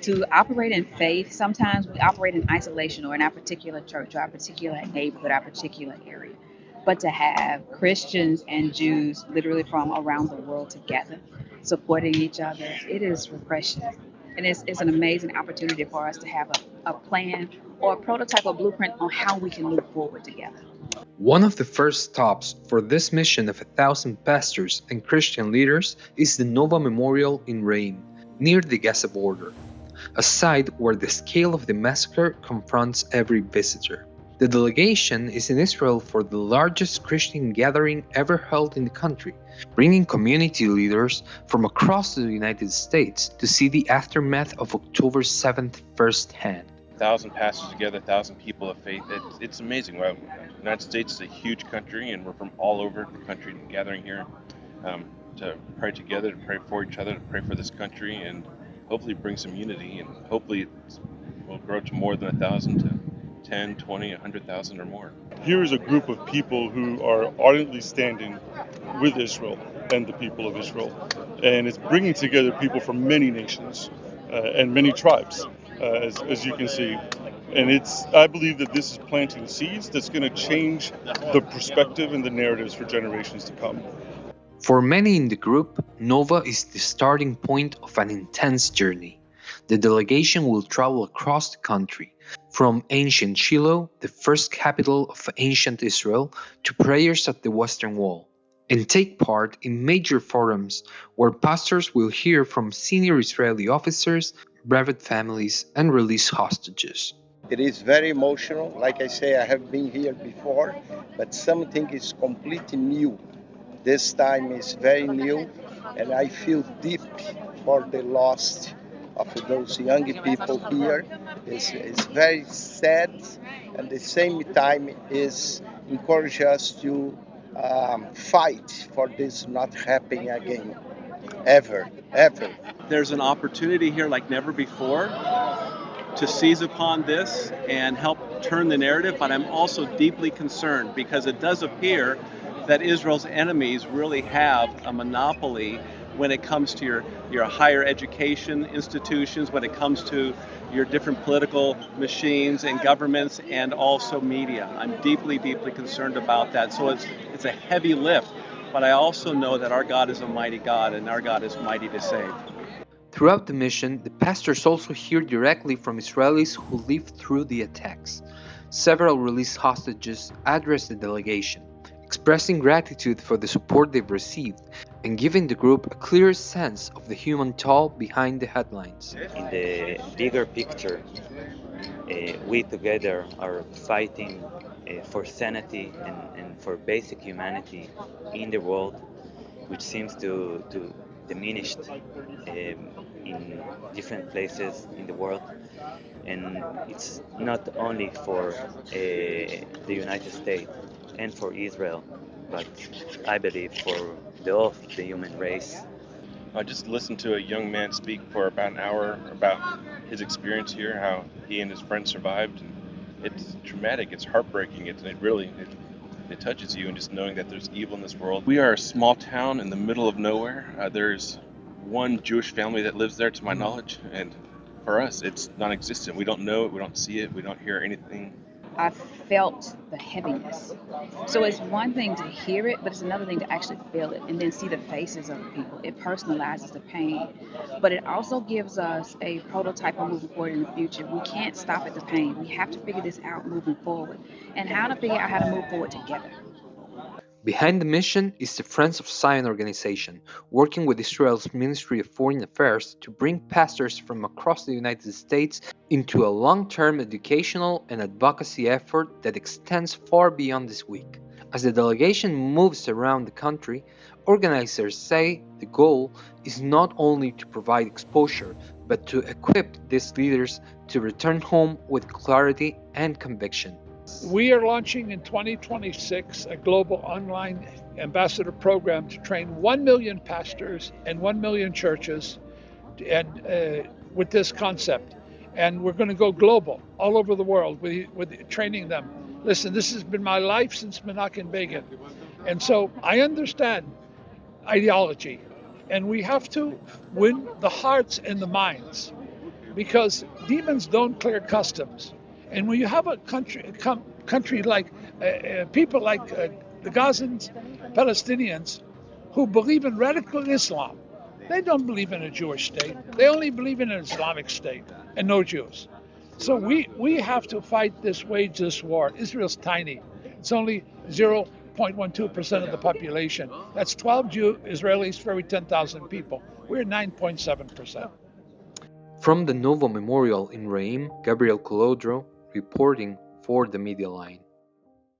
To operate in faith, sometimes we operate in isolation or in our particular church or our particular neighborhood, our particular area. But to have Christians and Jews literally from around the world together, supporting each other, it is refreshing. And it's an amazing opportunity for us to have a plan or a prototype or blueprint on how we can move forward together. One of the first stops for this mission of 1,000 pastors and Christian leaders is the Nova Memorial in Rain, near the Gaza border, a site where the scale of the massacre confronts every visitor. The delegation is in Israel for the largest Christian gathering ever held in the country, bringing community leaders from across the United States to see the aftermath of October 7th firsthand. 1,000 pastors together, 1,000 people of faith. It's amazing. Well, the United States is a huge country, and we're from all over the country gathering here to pray together, to pray for each other, to pray for this country, and hopefully bring some unity, and hopefully we'll grow to more than 1,000 to 10, 20, 100,000 or more. Here is a group of people who are ardently standing with Israel and the people of Israel. And it's bringing together people from many nations and many tribes, as you can see. And I believe that this is planting seeds that's going to change the perspective and the narratives for generations to come. For many in the group, Nova is the starting point of an intense journey. The delegation will travel across the country, from ancient Shiloh, the first capital of ancient Israel, to prayers at the Western Wall, and take part in major forums where pastors will hear from senior Israeli officers, brevet families, and released hostages. It is very emotional. Like I say, I have been here before, but something is completely new. This time is very new, and I feel deep for the loss of those young people here. It's very sad, and at the same time is encourage us to fight for this not happening again, ever. There's an opportunity here like never before to seize upon this and help turn the narrative, but I'm also deeply concerned because it does appear that Israel's enemies really have a monopoly when it comes to your higher education institutions, when it comes to your different political machines and governments, and also media. I'm deeply, deeply concerned about that. So it's a heavy lift, but I also know that our God is a mighty God, and our God is mighty to save. Throughout the mission, the pastors also hear directly from Israelis who lived through the attacks. Several released hostages addressed the delegation, expressing gratitude for the support they've received and giving the group a clear sense of the human toll behind the headlines. In the bigger picture, we together are fighting for sanity and for basic humanity in the world, which seems to diminished in different places in the world. And it's not only for the United States and for Israel, but I believe for all of the human race. I just listened to a young man speak for about an hour about his experience here, how he and his friends survived. And it's traumatic, it's heartbreaking, it touches you, and just knowing that there's evil in this world. We are a small town in the middle of nowhere. There's one Jewish family that lives there, to my knowledge, and for us, it's non-existent. We don't know it, we don't see it, we don't hear anything. I felt the heaviness. So it's one thing to hear it, but it's another thing to actually feel it and then see the faces of the people. It personalizes the pain, but it also gives us a prototype of moving forward in the future. We can't stop at the pain. We have to figure this out moving forward, and how to figure out how to move forward together. Behind the mission is the Friends of Zion organization, working with Israel's Ministry of Foreign Affairs to bring pastors from across the United States into a long-term educational and advocacy effort that extends far beyond this week. As the delegation moves around the country, organizers say the goal is not only to provide exposure, but to equip these leaders to return home with clarity and conviction. We are launching in 2026 a global online ambassador program to train 1 million pastors and 1 million churches and with this concept. And we're going to go global, all over the world, with training them. Listen, this has been my life since Menachem Begin. And so I understand ideology, and we have to win the hearts and the minds. because demons don't clear customs. And when you have a country like people like the Gazans, Palestinians, who believe in radical Islam, they don't believe in a Jewish state. They only believe in an Islamic state and no Jews. So we have to wage this war. Israel's tiny. It's only 0.12% of the population. That's 12 Israelis for every 10,000 people. We're 9.7%. From the Nova Memorial in Reim, Gabriel Colodro reporting for the Media Line.